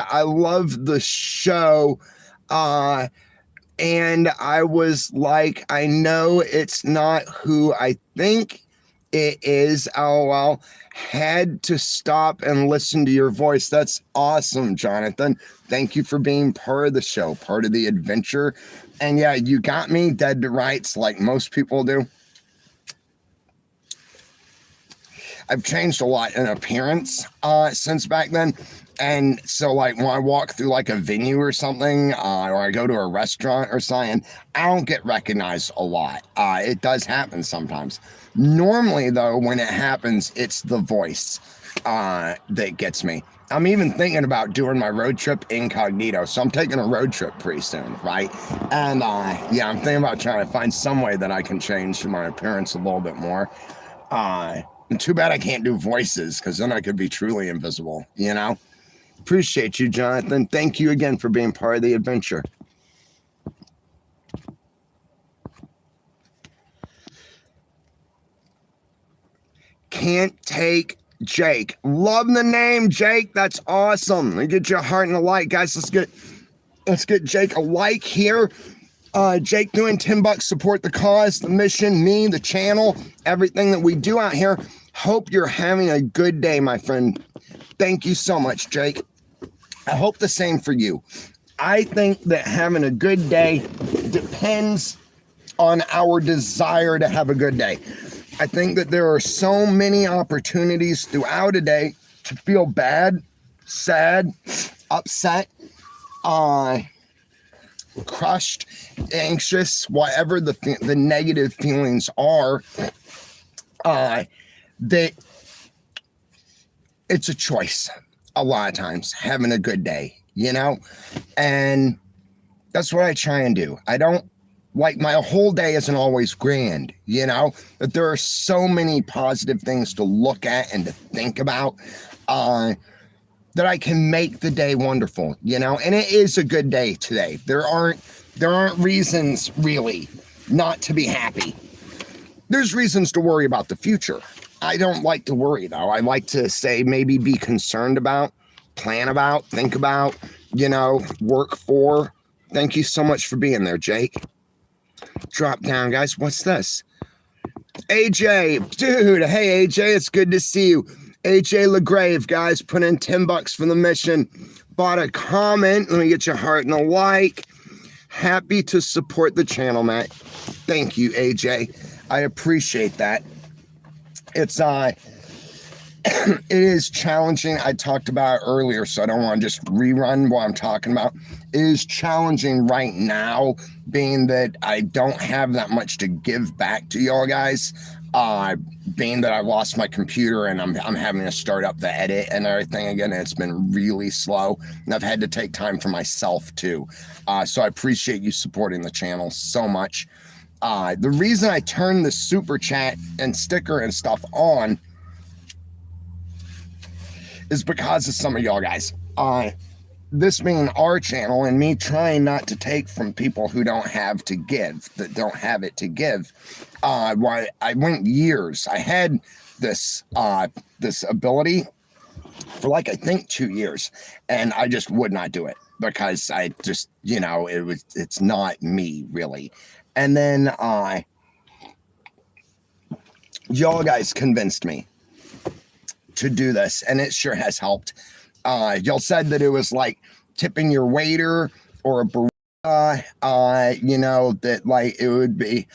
I love the show. And I was like, I know it's not who I think it is. LOL. Had to stop and listen to your voice. That's awesome, Jonathan. Thank you for being part of the show, part of the adventure. And yeah, you got me dead to rights like most people do. I've changed a lot in appearance since back then. And so like when I walk through like a venue or something, or I go to a restaurant or something, I don't get recognized a lot. It does happen sometimes. Normally though, when it happens, it's the voice that gets me. I'm even thinking about doing my road trip incognito. So I'm taking a road trip pretty soon, right? And yeah, I'm thinking about trying to find some way that I can change my appearance a little bit more. And too bad I can't do voices, because then I could be truly invisible, you know? Appreciate you, Jonathan. Thank you again for being part of the adventure. Can't take Jake. Love the name, Jake. That's awesome. Let me get your heart and a like, guys. Let's get Jake a like here. Jake doing $10. Support the cause, the mission, me, the channel, everything that we do out here. Hope you're having a good day, my friend. Thank you so much, Jake. I hope the same for you. I think that having a good day depends on our desire to have a good day. I think that there are so many opportunities throughout a day to feel bad, sad, upset, crushed, anxious, whatever the negative feelings are, that it's a choice a lot of times, having a good day, you know? And that's what I try and do. I don't, like, my whole day isn't always grand, you know? But there are so many positive things to look at and to think about, that I can make the day wonderful, you know? And it is a good day today. There aren't reasons really not to be happy. There's reasons to worry about the future. I don't like to worry though. I like to say maybe be concerned about, plan about, think about, you know, work for. Thank you so much for being there, Jake. Drop down, guys. What's this? AJ, dude. Hey, AJ, it's good to see you. AJ LaGrave, guys, put in $10 for the mission. Bought a comment. Let me get your heart and a like. Happy to support the channel, Matt. Thank you, AJ. I appreciate that. It's it is challenging. I talked about it earlier, so I don't want to just rerun what I'm talking about. It is challenging right now, being that I don't have that much to give back to y'all guys. Being that I lost my computer and I'm having to start up the edit and everything again. It's been really slow, and I've had to take time for myself too. So I appreciate you supporting the channel so much. The reason I turned the super chat and sticker and stuff on is because of some of y'all guys. This being our channel and me trying not to take from people who don't have to give, that don't have it to give. Why I went years. I had this ability for like, I think 2 years, and I just would not do it because I just, you know, it's not me really. And then y'all guys convinced me to do this, and it sure has helped. Y'all said that it was like tipping your waiter or a barista, you know, that like it would be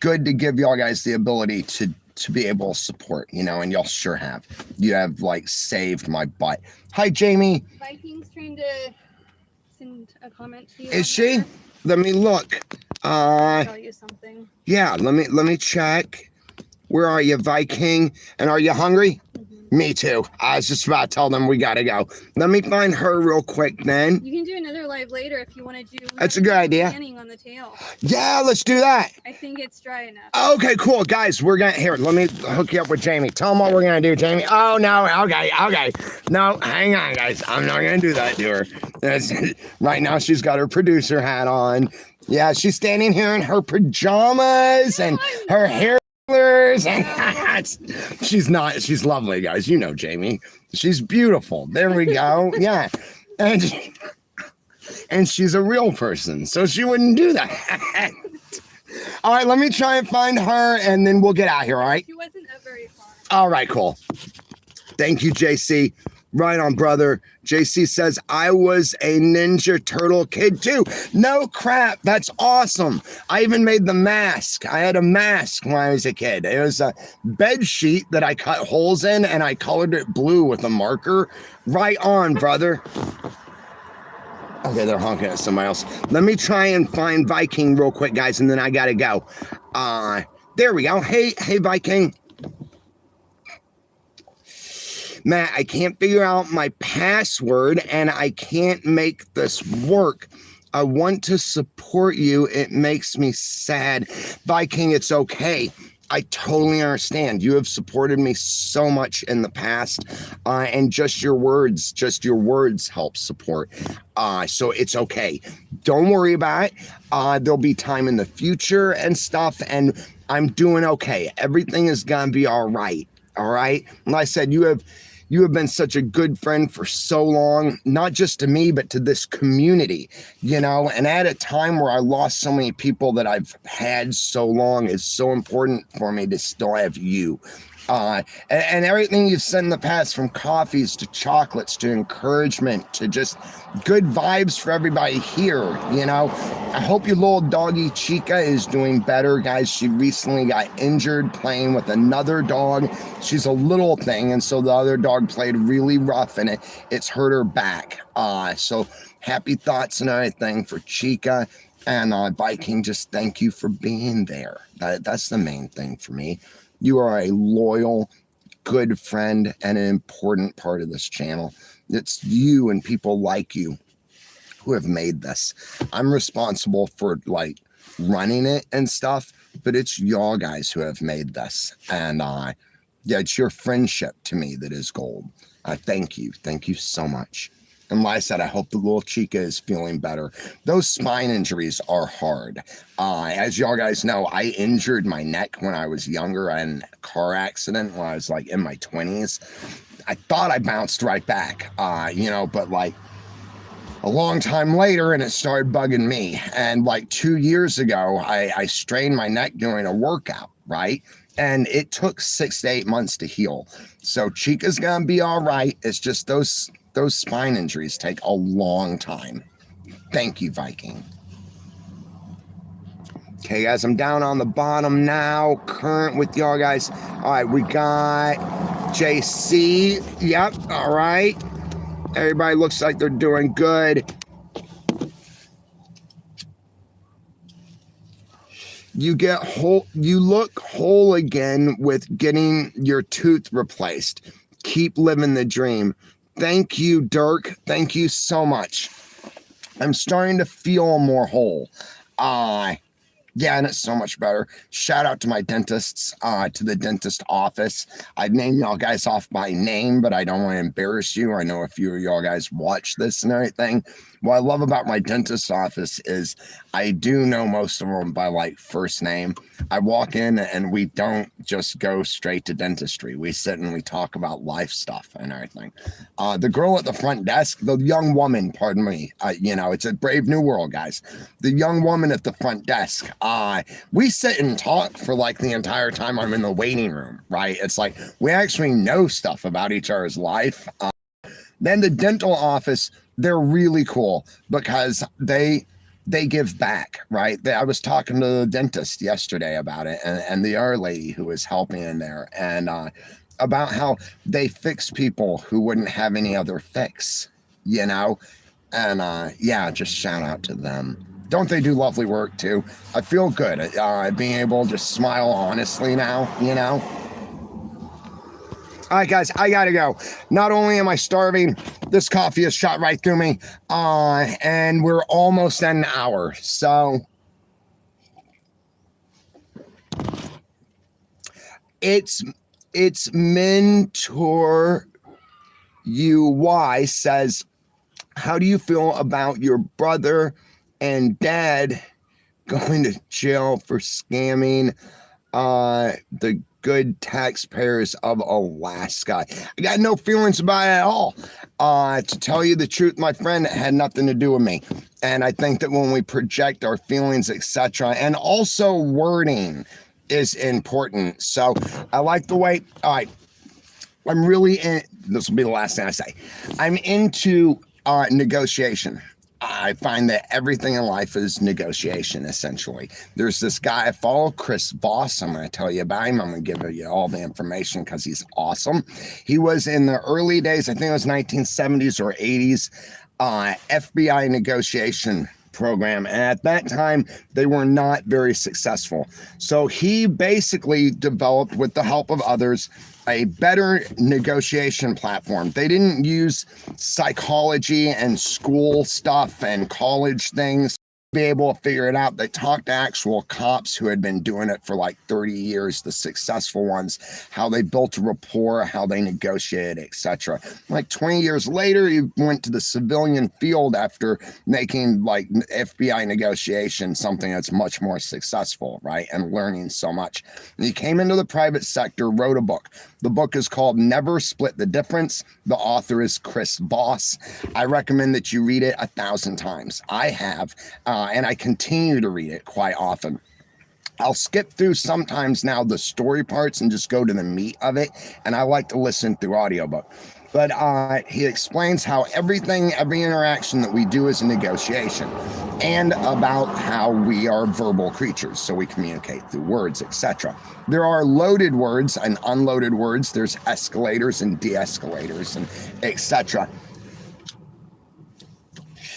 good to give y'all guys the ability to be able to support, you know, and y'all sure have. You have like saved my butt. Hi, Jamie. Viking's trying to send a comment to you. Is she? There. Let me look. I'll tell you something. Yeah, let me check. Where are you, Viking? And are you hungry? Mm-hmm. Me too. I was just about to tell them we gotta go. Let me find her real quick then. You can do another live later if you want to do. That's a good idea. On the tail. Yeah, let's do that. I think it's dry enough. Okay, cool. Guys, we're gonna, here, let me hook you up with Jamie. Tell them what we're gonna do, Jamie. Oh, no, okay. No, hang on, guys. I'm not gonna do that to her. Right now, she's got her producer hat on. Yeah, she's standing here in her pajamas and her hair. And she's lovely, guys. You know Jamie. She's beautiful. There we go. Yeah. And she's a real person, so she wouldn't do that. All right, let me try and find her, and then we'll get out here, all right? She wasn't up very far. All right, cool. Thank you, JC. Right on, brother. JC says, I was a Ninja Turtle kid too. No crap. That's awesome. I even made the mask. I had a mask when I was a kid. It was a bed sheet that I cut holes in, and I colored it blue with a marker. Right on, brother. Okay, they're honking at somebody else. Let me try and find Viking real quick, guys, and then I gotta go. There we go. Hey, Viking. Matt, I can't figure out my password and I can't make this work. I want to support you. It makes me sad. Viking, it's okay. I totally understand. You have supported me so much in the past, and just your words help support. So it's okay. Don't worry about it. There'll be time in the future and stuff, and I'm doing okay. Everything is gonna be all right. All right. And like I said, you have been such a good friend for so long, not just to me, but to this community, you know, and at a time where I lost so many people that I've had so long, it's so important for me to still have you. And everything you've said in the past, from coffees to chocolates to encouragement to just good vibes for everybody here, you know. I hope your little doggy Chica is doing better, guys. She recently got injured playing with another dog. She's a little thing, and so the other dog played really rough, and it's hurt her back. So happy thoughts and everything for Chica. And Viking, just thank you for being there. That's the main thing for me. You are a loyal, good friend and an important part of this channel. It's you and people like you who have made this. I'm responsible for like running it and stuff, but it's y'all guys who have made this. And yeah, it's your friendship to me that is gold. Thank you. Thank you so much. And like I said, I hope the little Chica is feeling better. Those spine injuries are hard. As y'all guys know, I injured my neck when I was younger in a car accident when I was like in my 20s. I thought I bounced right back, you know, but like a long time later, and it started bugging me. And like 2 years ago, I strained my neck during a workout, right? And it took 6 to 8 months to heal. So Chica's gonna be all right. It's just those spine injuries take a long time. Thank you, Viking. Okay, guys, I'm down on the bottom now. Current with y'all guys. All right, we got JC. Yep, all right. Everybody looks like they're doing good. You get whole. You look whole again with getting your tooth replaced. Keep living the dream. Thank you, Dirk. Thank you so much. I'm starting to feel more whole. Yeah, and it's so much better. Shout out to my dentists, to the dentist office. I'd name y'all guys off by name, but I don't want to embarrass you. I know a few of y'all guys watch this and everything. What I love about my dentist office is I do know most of them by like first name. I walk in and we don't just go straight to dentistry. We sit and we talk about life stuff and everything. The girl at the front desk, the young woman, pardon me, you know, it's a brave new world, guys. The young woman at the front desk, We sit and talk for like the entire time I'm in the waiting room, right? It's like we actually know stuff about each other's life. Then the dental office, they're really cool because they give back, right? I was talking to the dentist yesterday about it, and the other lady who was helping in there, and about how they fix people who wouldn't have any other fix, you know? And yeah, just shout out to them. Don't they do lovely work too? I feel good being able to just smile honestly now, you know? All right, guys, I gotta go. Not only am I starving, this coffee has shot right through me, and we're almost at an hour. So it's Mentor UY says, how do you feel about your brother and dad going to jail for scamming the good taxpayers of Alaska? I got no feelings about it at all. To tell you the truth, my friend, it had nothing to do with me. And I think that when we project our feelings, etc., and also wording is important. So I like the way, all right, I'm really in, this will be the last thing I say. I'm into negotiation. I find that everything in life is negotiation, essentially. There's this guy I follow, Chris Voss. I'm going to tell you about him. I'm going to give you all the information because he's awesome. He was in the early days, I think it was 1970s or 80s, FBI negotiation program. And at that time, they were not very successful. So he basically developed, with the help of others, a better negotiation platform. They didn't use psychology and school stuff and college things to be able to figure it out. They talked to actual cops who had been doing it for like 30 years, the successful ones, how they built a rapport, how they negotiated, etc. Like 20 years later, he went to the civilian field after making like FBI negotiation something that's much more successful, right? And learning so much. And he came into the private sector, wrote a book. The book is called Never Split the Difference. The author is Chris Voss. I recommend that you read it 1,000 times. I have, and I continue to read it quite often. I'll skip through sometimes now the story parts and just go to the meat of it. And I like to listen through audiobook. But he explains how every interaction that we do is a negotiation, and about how we are verbal creatures, so we communicate through words, etc. There are loaded words and unloaded words. There's escalators and de-escalators and etc.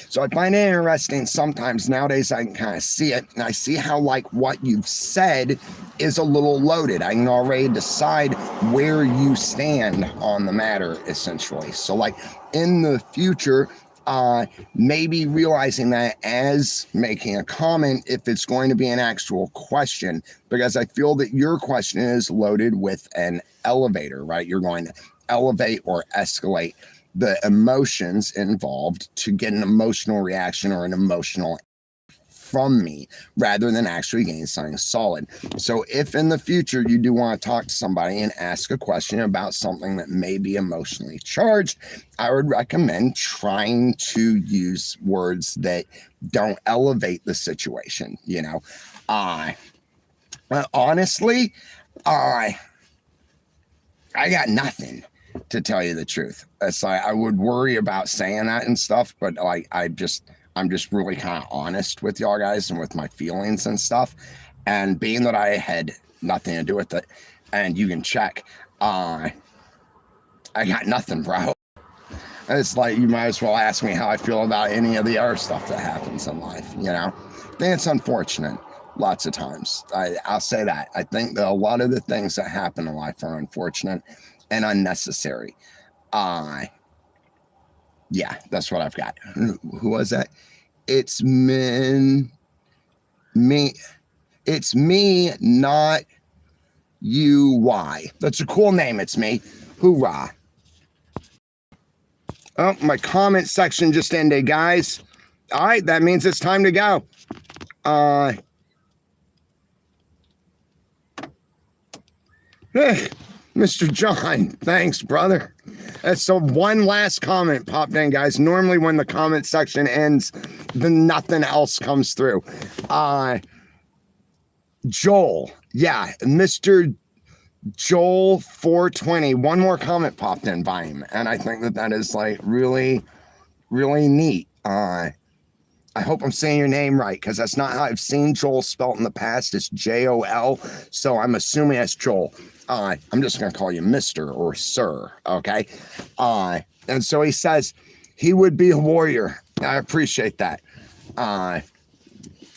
So I find it interesting sometimes nowadays. I can kind of see it, and I see how like what you've said is a little loaded. I can already decide where you stand on the matter, essentially. So like in the future, maybe realizing that as making a comment, if it's going to be an actual question, because I feel that your question is loaded with an elevator, right? You're going to elevate or escalate the emotions involved to get an emotional reaction or an emotional from me, rather than actually getting something solid. So if in the future you do want to talk to somebody and ask a question about something that may be emotionally charged, I would recommend trying to use words that don't elevate the situation, you know. Honestly, I got nothing, to tell you the truth. It's like I would worry about saying that and stuff, but like I'm just really kind of honest with y'all guys and with my feelings and stuff. And being that I had nothing to do with it, and you can check, I got nothing, bro. It's like you might as well ask me how I feel about any of the other stuff that happens in life, you know? I think it's unfortunate lots of times. I'll say that. I think that a lot of the things that happen in life are unfortunate and unnecessary. Yeah, that's what I've got. Who was that? It's me. It's me, not you. Why? That's a cool name. It's me. Hoorah. Oh, my comment section just ended, guys. All right, that means it's time to go. Mr. John, thanks, brother. So one last comment popped in, guys. Normally when the comment section ends, then nothing else comes through. Joel. Yeah, Mr. Joel 420. One more comment popped in by him, and I think that is like really, really neat. I hope I'm saying your name right, because that's not how I've seen Joel spelt in the past. It's Jol, so I'm assuming it's Joel. I'm just gonna call you Mr. or Sir, okay? And so he says he would be a warrior. I appreciate that.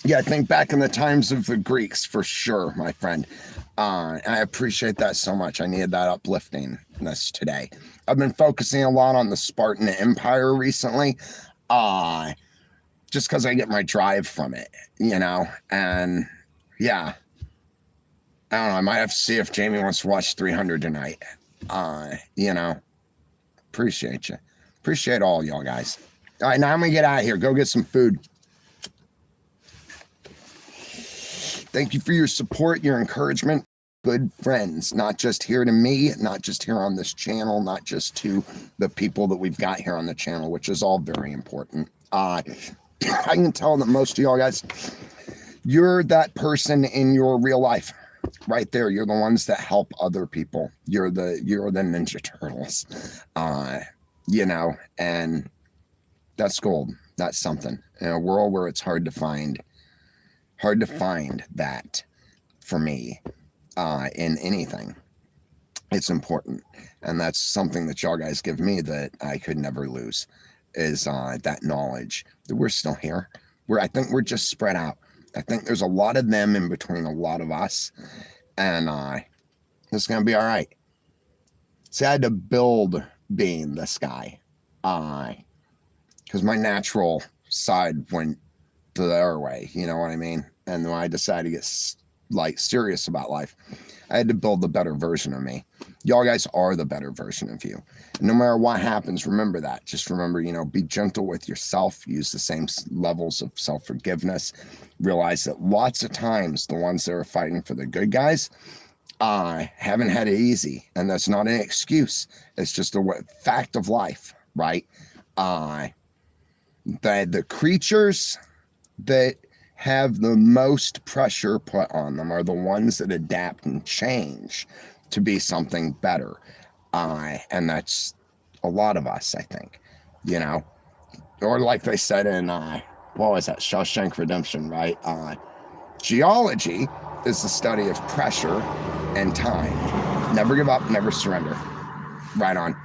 Yeah, think back in the times of the Greeks, for sure, my friend. I appreciate that so much. I needed that upliftingness today. I've been focusing a lot on the Spartan Empire recently, just because I get my drive from it, you know? And yeah, I don't know. I might have to see if Jamie wants to watch 300 tonight. You know, appreciate you. Appreciate all y'all guys. All right, now I'm going to get out of here. Go get some food. Thank you for your support, your encouragement. Good friends, not just here to me, not just here on this channel, not just to the people that we've got here on the channel, which is all very important. I can tell that most of y'all guys, you're that person in your real life right there. You're the ones that help other people. You're the Ninja Turtles, you know, and that's gold. That's something in a world where it's hard to find that for me, in anything. It's important. And that's something that y'all guys give me that I could never lose, is that knowledge that we're still here. I think we're just spread out. I think there's a lot of them in between a lot of us, and it's gonna be all right. See, I had to build being this guy, because my natural side went to the other way, you know what I mean? And when I decided to get like serious about life, I had to build the better version of me. Y'all guys are the better version of you. And no matter what happens, remember that. Just remember, you know, be gentle with yourself. Use the same levels of self-forgiveness. Realize that lots of times the ones that are fighting for the good guys haven't had it easy. And that's not an excuse. It's just a fact of life, right? The creatures that have the most pressure put on them are the ones that adapt and change to be something better. And that's a lot of us, I think, you know, or like they said in, what was that? Shawshank Redemption, right? Geology is the study of pressure and time. Never give up, never surrender. Right on.